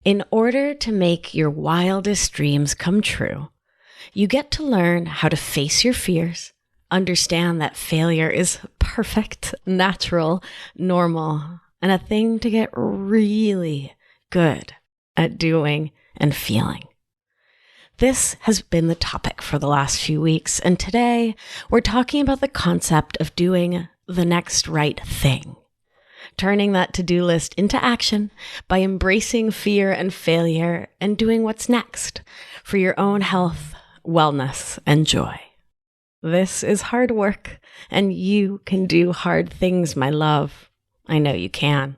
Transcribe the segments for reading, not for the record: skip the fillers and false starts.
In order to make your wildest dreams come true, you get to learn how to face your fears, understand that failure is perfect, natural, normal, and a thing to get really good at doing and feeling. This has been the topic for the last few weeks, and today we're talking about the concept of doing the next right thing. Turning that to-do list into action by embracing fear and failure and doing what's next for your own health, wellness, and joy. This is hard work, and you can do hard things, my love. I know you can.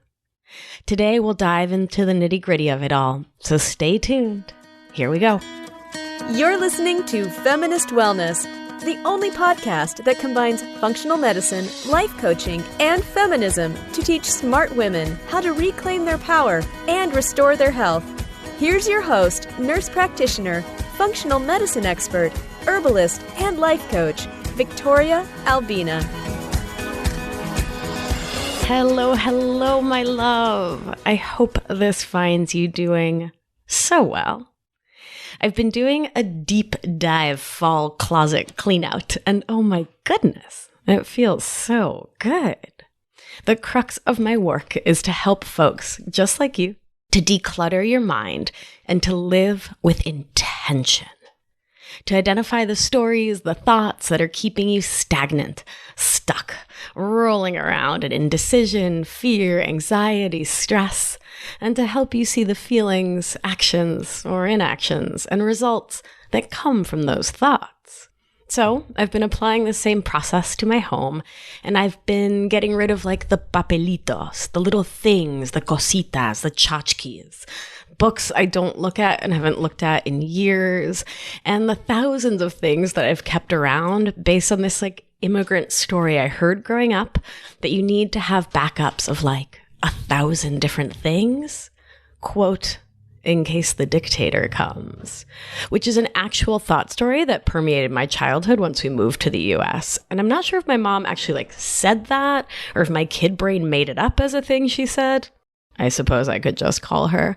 Today we'll dive into the nitty-gritty of it all, so stay tuned. Here we go. You're listening to Feminist Wellness, the only podcast that combines functional medicine, life coaching, and feminism to teach smart women how to reclaim their power and restore their health. Here's your host, nurse practitioner, functional medicine expert, herbalist, and life coach, Victoria Albina. Hello, my love. I hope this finds you doing so well. I've been doing a deep dive fall closet clean out, and oh my goodness, it feels so good. The crux of my work is to help folks just like you to declutter your mind and to live with intention. To identify the stories, the thoughts that are keeping you stagnant, stuck, rolling around in indecision, fear, anxiety, stress, and to help you see the feelings, actions, or inactions and results that come from those thoughts. So I've been applying the same process to my home, and I've been getting rid of like the papelitos, the little things, the cositas, the tchotchkes, books I don't look at and haven't looked at in years, and the thousands of things that I've kept around based on this like immigrant story I heard growing up that you need to have backups of like 1,000 different things, quote, in case the dictator comes, which is an actual thought story that permeated my childhood once we moved to the US. And I'm not sure if my mom actually like said that or if my kid brain made it up as a thing she said. I suppose I could just call her.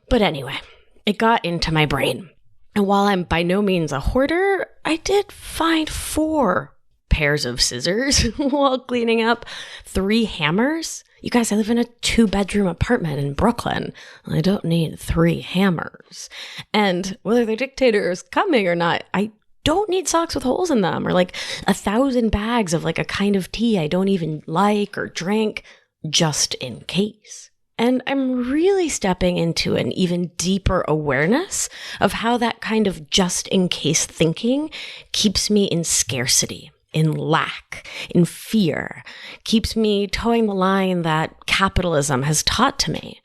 But anyway, it got into my brain. And while I'm by no means a hoarder, I did find 4 pairs of scissors while cleaning up, 3 hammers. You guys, I live in a 2-bedroom apartment in Brooklyn. I don't need 3 hammers. And whether the dictator is coming or not, I don't need socks with holes in them or like 1,000 bags of like a kind of tea I don't even like or drink, just in case. And I'm really stepping into an even deeper awareness of how that kind of just in case thinking keeps me in scarcity, in lack, in fear, keeps me towing the line that capitalism has taught to me,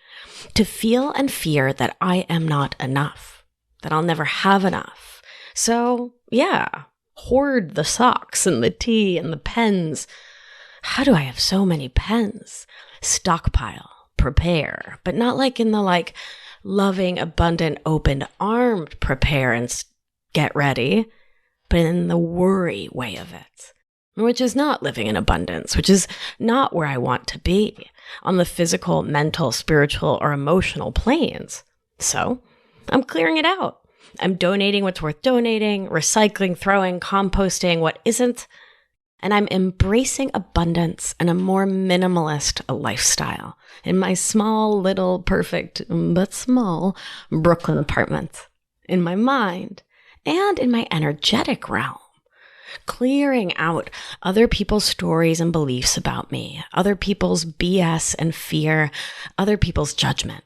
to feel and fear that I am not enough, that I'll never have enough. So yeah, hoard the socks and the tea and the pens. How do I have so many pens? Stockpile, prepare, but not like in the like loving, abundant, open-armed prepare and get ready, but in the worry way of it, which is not living in abundance, which is not where I want to be on the physical, mental, spiritual, or emotional planes. So I'm clearing it out. I'm donating what's worth donating, recycling, throwing, composting what isn't, and I'm embracing abundance and a more minimalist lifestyle in my small, little, perfect, but small Brooklyn apartment, in my mind, and in my energetic realm. Clearing out other people's stories and beliefs about me, other people's BS and fear, other people's judgment.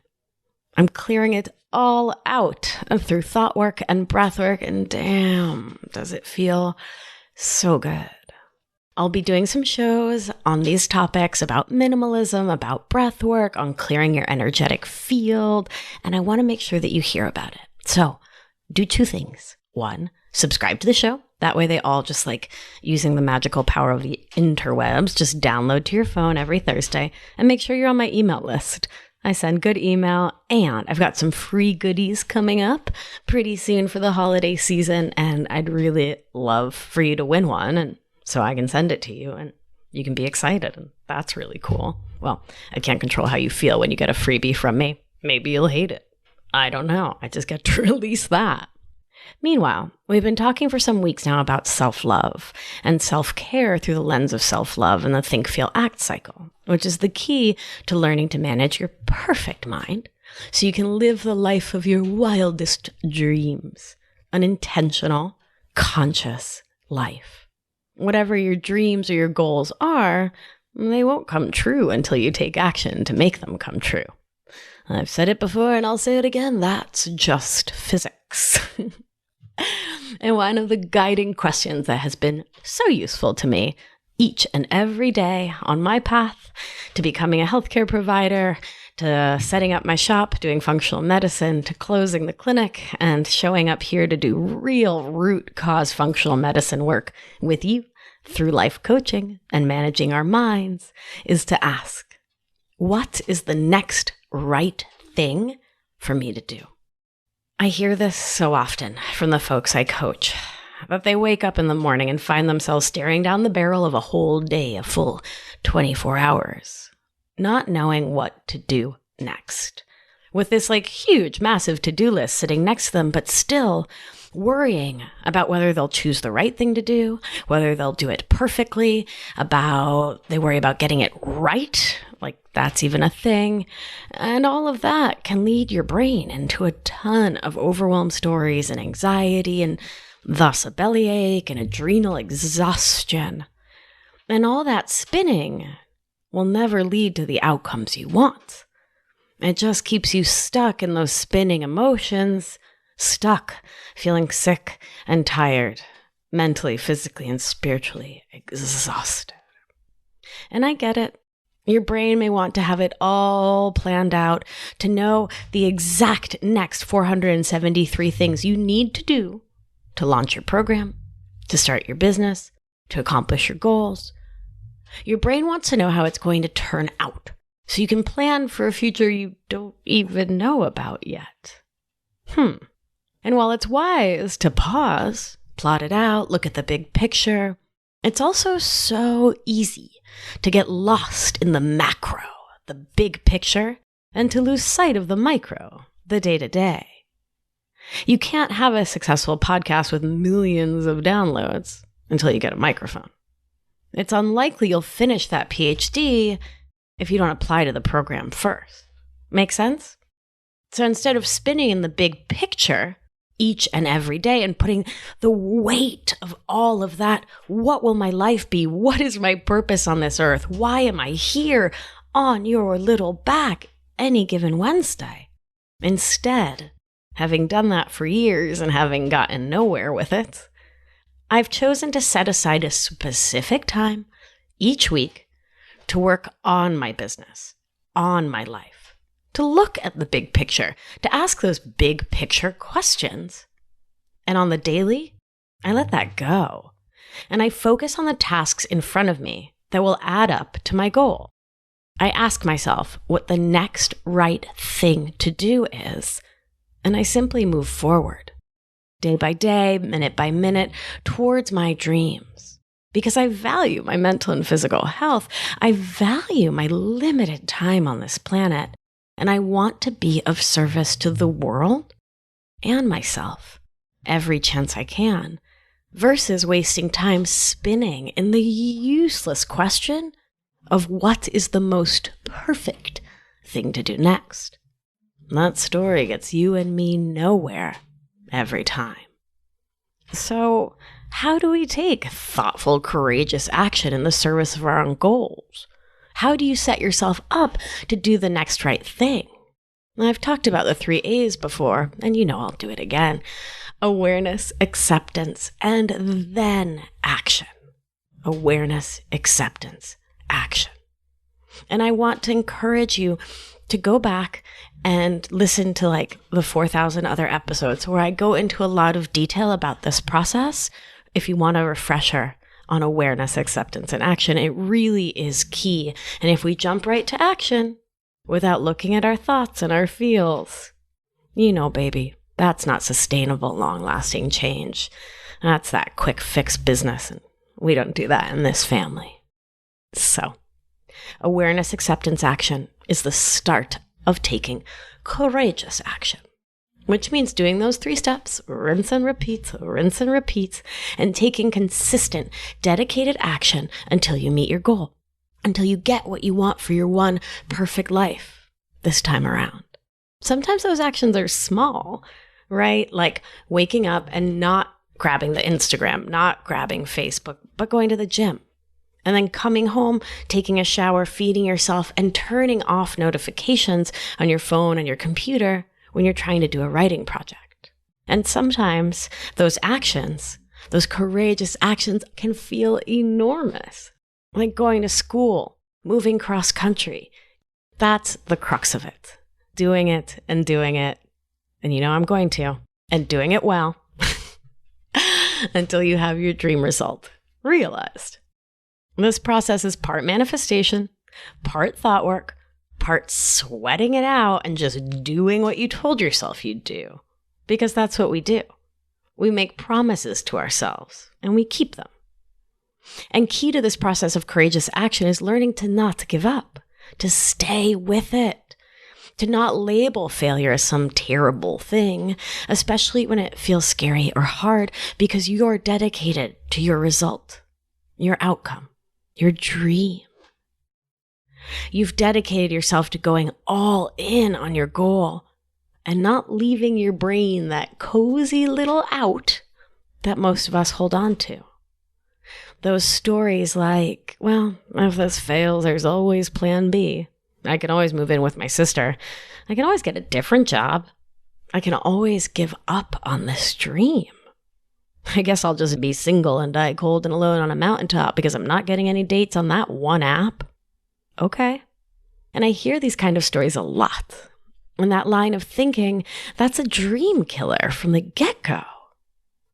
I'm clearing it all out through thought work and breath work, and damn, does it feel so good. I'll be doing some shows on these topics about minimalism, about breath work, on clearing your energetic field, and I want to make sure that you hear about it. So do 2 things. 1, subscribe to the show. That way they all just like using the magical power of the interwebs, just download to your phone every Thursday and make sure you're on my email list. I send good email, and I've got some free goodies coming up pretty soon for the holiday season, and I'd really love for you to win one, and so I can send it to you and you can be excited. And that's really cool. Well, I can't control how you feel when you get a freebie from me. Maybe you'll hate it. I don't know. I just get to release that. Meanwhile, we've been talking for some weeks now about self-love and self-care through the lens of self-love and the think, feel, act cycle, which is the key to learning to manage your perfect mind so you can live the life of your wildest dreams, an intentional, conscious life. Whatever your dreams or your goals are, they won't come true until you take action to make them come true. I've said it before and I'll say it again, that's just physics. And one of the guiding questions that has been so useful to me each and every day on my path to becoming a healthcare provider, to setting up my shop, doing functional medicine, to closing the clinic, and showing up here to do real root cause functional medicine work with you through life coaching and managing our minds, is to ask, what is the next right thing for me to do? I hear this so often from the folks I coach, that they wake up in the morning and find themselves staring down the barrel of a whole day, a full 24 hours, not knowing what to do next. With this huge, massive to-do list sitting next to them, but still worrying about whether they'll choose the right thing to do, whether they'll do it perfectly, they worry about getting it right, that's even a thing. And all of that can lead your brain into a ton of overwhelmed stories and anxiety, and thus a bellyache and adrenal exhaustion. And all that spinning will never lead to the outcomes you want. It just keeps you stuck in those spinning emotions, stuck feeling sick and tired, mentally, physically, and spiritually exhausted. And I get it. Your brain may want to have it all planned out, to know the exact next 473 things you need to do to launch your program, to start your business, to accomplish your goals. Your brain wants to know how it's going to turn out, so you can plan for a future you don't even know about yet. And while it's wise to pause, plot it out, look at the big picture, it's also so easy to get lost in the macro, the big picture, and to lose sight of the micro, the day-to-day. You can't have a successful podcast with millions of downloads until you get a microphone. It's unlikely you'll finish that PhD if you don't apply to the program first. Make sense? So instead of spinning in the big picture each and every day and putting the weight of all of that, what will my life be? What is my purpose on this earth? Why am I here on your little back any given Wednesday? Instead, having done that for years and having gotten nowhere with it, I've chosen to set aside a specific time each week to work on my business, on my life, to look at the big picture, to ask those big picture questions. And on the daily, I let that go. And I focus on the tasks in front of me that will add up to my goal. I ask myself what the next right thing to do is, and I simply move forward, day by day, minute by minute, towards my dreams. Because I value my mental and physical health. I value my limited time on this planet. And I want to be of service to the world and myself every chance I can, versus wasting time spinning in the useless question of what is the most perfect thing to do next. That story gets you and me nowhere every time. So, how do we take thoughtful, courageous action in the service of our own goals? How do you set yourself up to do the next right thing? I've talked about the 3 A's before, and I'll do it again. Awareness, acceptance, and then action. Awareness, acceptance, action. And I want to encourage you to go back and listen to the 4,000 other episodes where I go into a lot of detail about this process. If you want a refresher on awareness, acceptance, and action, it really is key. And if we jump right to action without looking at our thoughts and our feels, baby, that's not sustainable, long-lasting change. That's that quick fix business, and we don't do that in this family. So, awareness, acceptance, action is the start of taking courageous action, which means doing those 3 steps, rinse and repeat, and taking consistent, dedicated action until you meet your goal, until you get what you want for your one perfect life this time around. Sometimes those actions are small, right? Like waking up and not grabbing the Instagram, not grabbing Facebook, but going to the gym. And then coming home, taking a shower, feeding yourself, and turning off notifications on your phone and your computer when you're trying to do a writing project. And sometimes those actions, those courageous actions, can feel enormous. Like going to school, moving cross country. That's the crux of it. Doing it. And you know I'm going to. And doing it well. Until you have your dream result realized. This process is part manifestation, part thought work, part sweating it out and just doing what you told yourself you'd do. Because that's what we do. We make promises to ourselves and we keep them. And key to this process of courageous action is learning to not give up, to stay with it, to not label failure as some terrible thing, especially when it feels scary or hard, because you're dedicated to your result, your outcome, your dream. You've dedicated yourself to going all in on your goal and not leaving your brain that cozy little out that most of us hold on to. Those stories like, well, if this fails, there's always plan B. I can always move in with my sister. I can always get a different job. I can always give up on this dream. I guess I'll just be single and die cold and alone on a mountaintop because I'm not getting any dates on that one app. Okay. And I hear these kind of stories a lot. And that line of thinking, that's a dream killer from the get-go.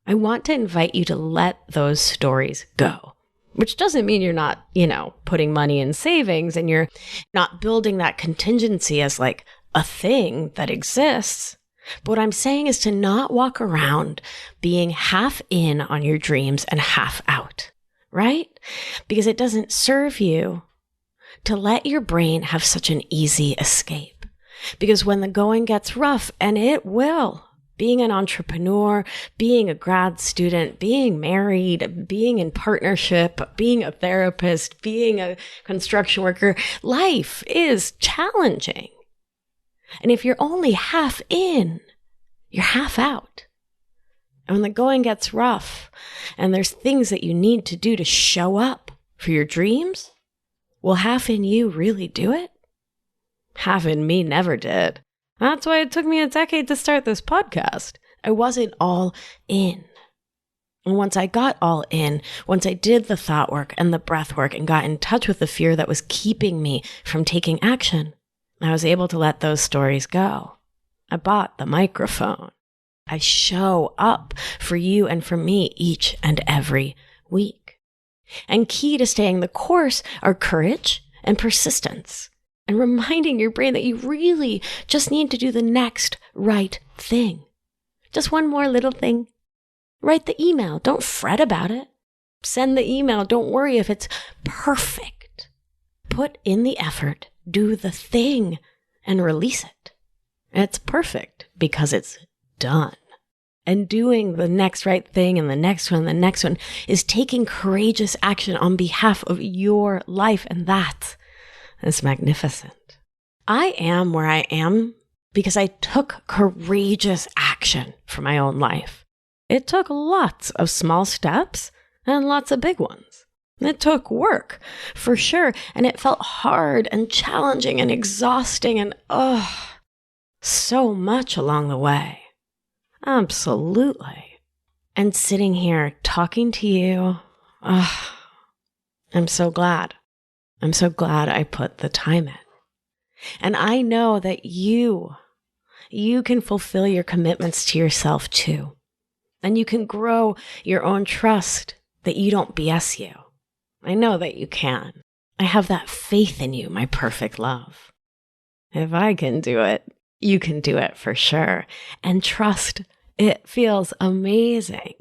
I want to invite you to let those stories go, which doesn't mean you're not, putting money in savings and you're not building that contingency as like a thing that exists. But what I'm saying is to not walk around being half in on your dreams and half out, right? Because it doesn't serve you to let your brain have such an easy escape. Because when the going gets rough, and it will, being an entrepreneur, being a grad student, being married, being in partnership, being a therapist, being a construction worker, life is challenging. And if you're only half in, you're half out. And when the going gets rough and there's things that you need to do to show up for your dreams, will half in you really do it? Half in me never did. That's why it took me a decade to start this podcast. I wasn't all in. And once I got all in, once I did the thought work and the breath work and got in touch with the fear that was keeping me from taking action, I was able to let those stories go. I bought the microphone. I show up for you and for me each and every week. And key to staying the course are courage and persistence. And reminding your brain that you really just need to do the next right thing. Just one more little thing. Write the email. Don't fret about it. Send the email. Don't worry if it's perfect. Put in the effort. Do the thing and release it. And it's perfect because it's done. And doing the next right thing and the next one is taking courageous action on behalf of your life. And that is magnificent. I am where I am because I took courageous action for my own life. It took lots of small steps and lots of big ones. It took work, for sure, and it felt hard and challenging and exhausting and, so much along the way. Absolutely. And sitting here talking to you, I'm so glad. I'm so glad I put the time in. And I know that you can fulfill your commitments to yourself too. And you can grow your own trust that you don't BS you. I know that you can. I have that faith in you, my perfect love. If I can do it, you can do it for sure. And trust, it feels amazing.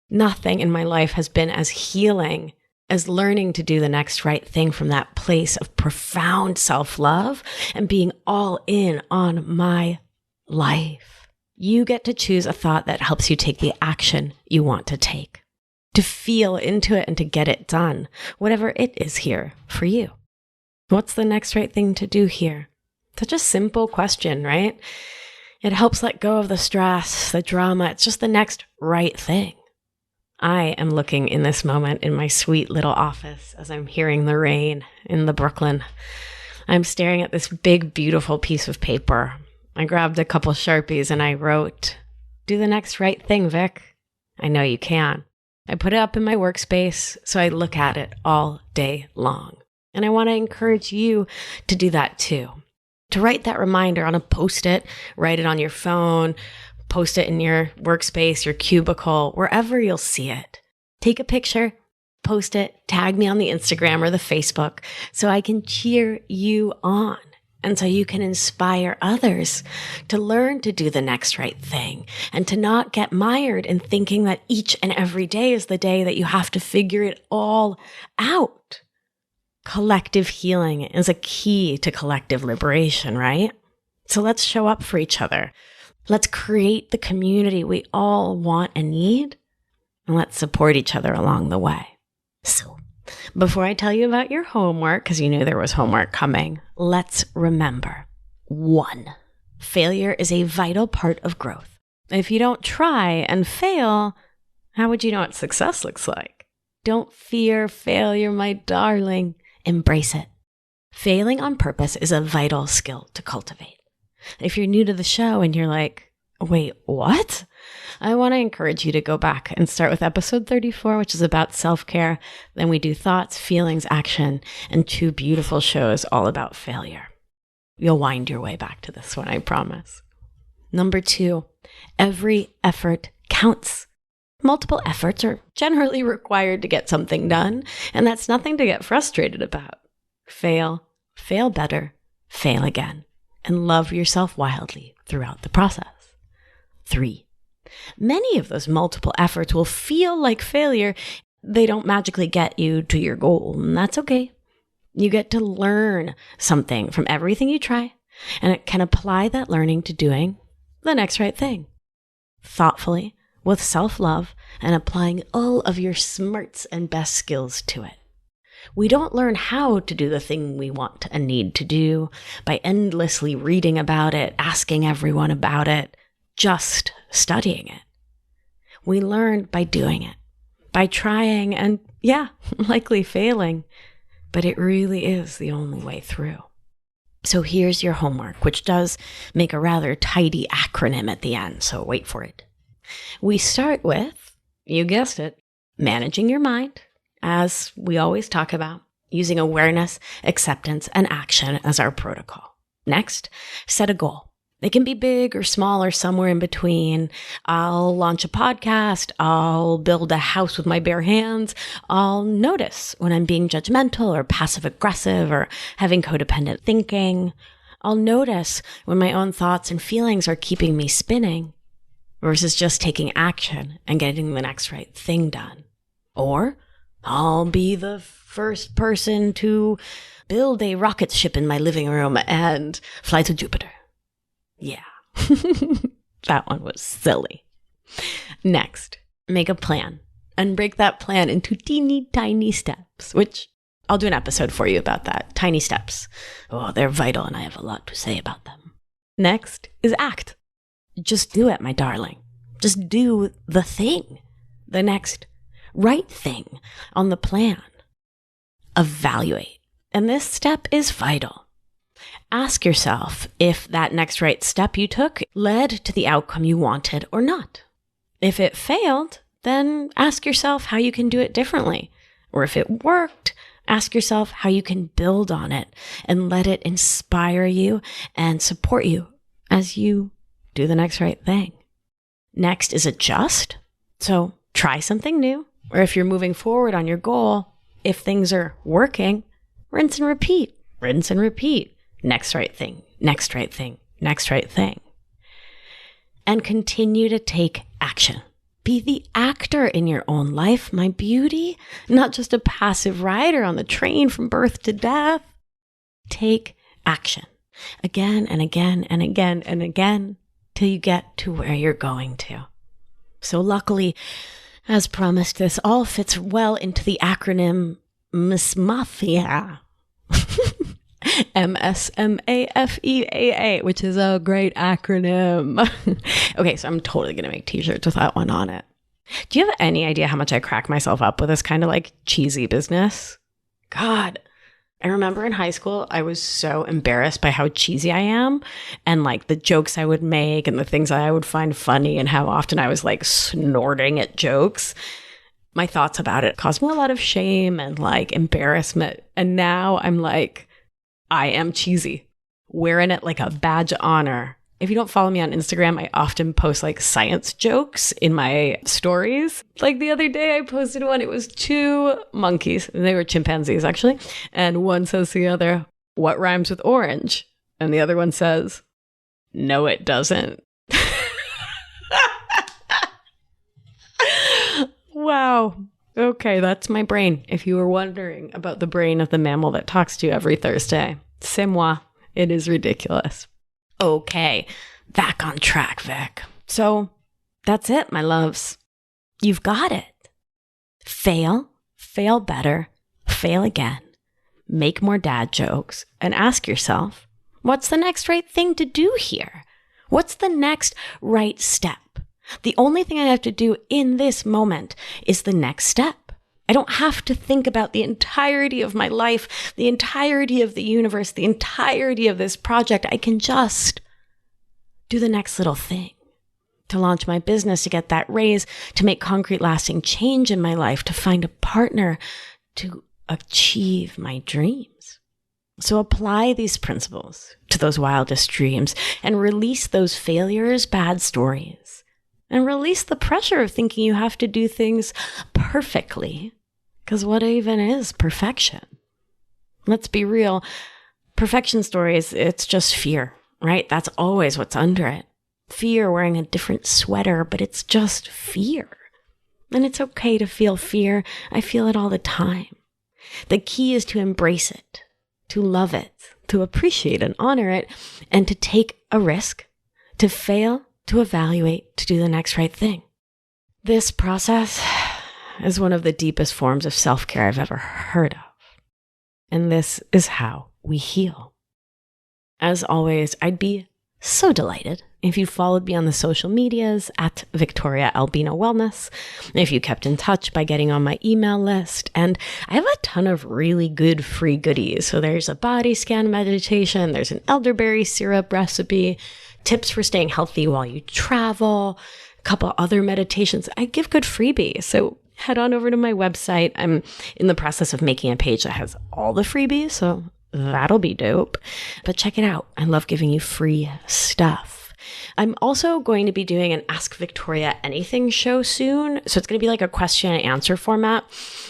Nothing in my life has been as healing as learning to do the next right thing from that place of profound self-love and being all in on my life. You get to choose a thought that helps you take the action you want to take, to feel into it and to get it done, whatever it is here for you. What's the next right thing to do here? Such a simple question, right? It helps let go of the stress, the drama. It's just the next right thing. I am looking in this moment in my sweet little office as I'm hearing the rain in the Brooklyn. I'm staring at this big, beautiful piece of paper. I grabbed a couple Sharpies and I wrote, "Do the next right thing, Vic. I know you can." I put it up in my workspace so I look at it all day long. And I want to encourage you to do that too. To write that reminder on a Post-it, write it on your phone, post it in your workspace, your cubicle, wherever you'll see it. Take a picture, post it, tag me on the Instagram or the Facebook so I can cheer you on and so you can inspire others to learn to do the next right thing and to not get mired in thinking that each and every day is the day that you have to figure it all out. Collective healing is a key to collective liberation, right? So let's show up for each other. Let's create the community we all want and need, and let's support each other along the way. So, before I tell you about your homework, because you knew there was homework coming, let's remember, 1, failure is a vital part of growth. If you don't try and fail, how would you know what success looks like? Don't fear failure, my darling. Embrace it. Failing on purpose is a vital skill to cultivate. If you're new to the show and you're like, wait, what? I want to encourage you to go back and start with episode 34, which is about self-care. Then we do thoughts, feelings, action, and 2 beautiful shows all about failure. You'll wind your way back to this one, I promise. Number 2, every effort counts. Multiple efforts are generally required to get something done, and that's nothing to get frustrated about. Fail better, fail again, and love yourself wildly throughout the process. 3, many of those multiple efforts will feel like failure. They don't magically get you to your goal, and that's okay. You get to learn something from everything you try, and it can apply that learning to doing the next right thing. Thoughtfully, with self-love, and applying all of your smarts and best skills to it. We don't learn how to do the thing we want and need to do by endlessly reading about it, asking everyone about it, just studying it. We learn by doing it, by trying and, likely failing, but it really is the only way through. So here's your homework, which does make a rather tidy acronym at the end, so wait for it. We start with, you guessed it, managing your mind, as we always talk about, using awareness, acceptance, and action as our protocol. Next, set a goal. It can be big or small or somewhere in between. I'll launch a podcast. I'll build a house with my bare hands. I'll notice when I'm being judgmental or passive aggressive or having codependent thinking. I'll notice when my own thoughts and feelings are keeping me spinning, versus just taking action and getting the next right thing done. Or I'll be the first person to build a rocket ship in my living room and fly to Jupiter. Yeah, that one was silly. Next, make a plan and break that plan into teeny tiny steps, which I'll do an episode for you about that. Tiny steps. Oh, they're vital and I have a lot to say about them. Next is act. Just do it, my darling. Just do the thing, the next right thing on the plan. Evaluate. And this step is vital. Ask yourself if that next right step you took led to the outcome you wanted or not. If it failed, then ask yourself how you can do it differently. Or if it worked, ask yourself how you can build on it and let it inspire you and support you as you do the next right thing. Next is adjust. So try something new, or if you're moving forward on your goal, if things are working, rinse and repeat, rinse and repeat. Next right thing, next right thing, next right thing. And continue to take action. Be the actor in your own life, my beauty, not just a passive rider on the train from birth to death. Take action again and again and again and again till you get to where you're going to. So luckily, as promised, this all fits well into the acronym MSMAFEA. MSMAFEAA, which is a great acronym. Okay, so I'm totally going to make t-shirts with that one on it. Do you have any idea how much I crack myself up with this kind of like cheesy business? God, I remember in high school, I was so embarrassed by how cheesy I am and like the jokes I would make and the things I would find funny and how often I was like snorting at jokes. My thoughts about it caused me a lot of shame and like embarrassment. And now I'm like, I am cheesy, wearing it like a badge of honor. If you don't follow me on Instagram, I often post like science jokes in my stories. Like the other day I posted one, it was two monkeys, and they were chimpanzees actually. And one says to the other, "What rhymes with orange?" And the other one says, "No, it doesn't." Wow. Okay, that's my brain. If you were wondering about the brain of the mammal that talks to you every Thursday, c'est moi. It is ridiculous. Okay, back on track, Vic. So that's it, my loves. You've got it. Fail better, fail again, make more dad jokes, and ask yourself, what's the next right thing to do here? What's the next right step? The only thing I have to do in this moment is the next step. I don't have to think about the entirety of my life, the entirety of the universe, the entirety of this project. I can just do the next little thing. To launch my business, to get that raise, to make concrete lasting change in my life, to find a partner, to achieve my dreams. So apply these principles to those wildest dreams and release those failures, bad stories. And release the pressure of thinking you have to do things perfectly. Because what even is perfection? Let's be real. Perfection stories, it's just fear, right? That's always what's under it. Fear wearing a different sweater, but it's just fear. And it's okay to feel fear. I feel it all the time. The key is to embrace it, to love it, to appreciate and honor it, and to take a risk, to fail, to evaluate, to do the next right thing. This process is one of the deepest forms of self-care I've ever heard of. And this is how we heal. As always, I'd be so delighted if you followed me on the social medias at Victoria Albina Wellness, if you kept in touch by getting on my email list. And I have a ton of really good free goodies. So there's a body scan meditation, there's an elderberry syrup recipe, tips for staying healthy while you travel, a couple other meditations. I give good freebies. So head on over to my website. I'm in the process of making a page that has all the freebies, so that'll be dope. But check it out. I love giving you free stuff. I'm also going to be doing an Ask Victoria Anything show soon. So it's going to be like a question and answer format.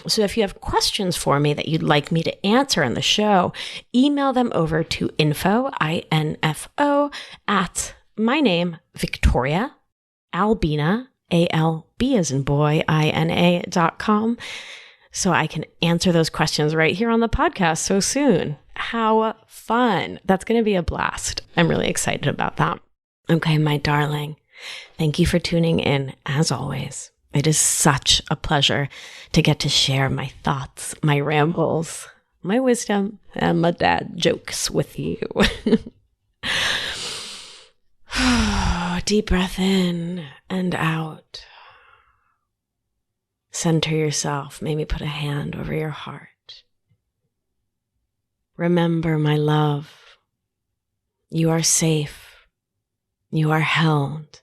So if you have questions for me that you'd like me to answer on the show, email them over to info, INFO, at my name, Victoria Albina, ALB as in boy, INA.com. So I can answer those questions right here on the podcast so soon. How fun. That's going to be a blast. I'm really excited about that. Okay, my darling, thank you for tuning in as always. It is such a pleasure to get to share my thoughts, my rambles, my wisdom, and my dad jokes with you. Deep breath in and out. Center yourself. Maybe put a hand over your heart. Remember, my love, you are safe. You are held.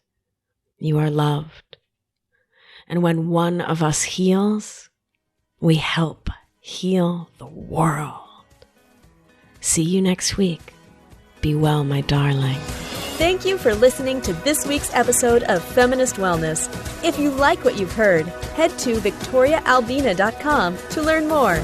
You are loved. And when one of us heals, we help heal the world. See you next week. Be well, my darling. Thank you for listening to this week's episode of Feminist Wellness. If you like what you've heard, head to victoriaalbina.com to learn more.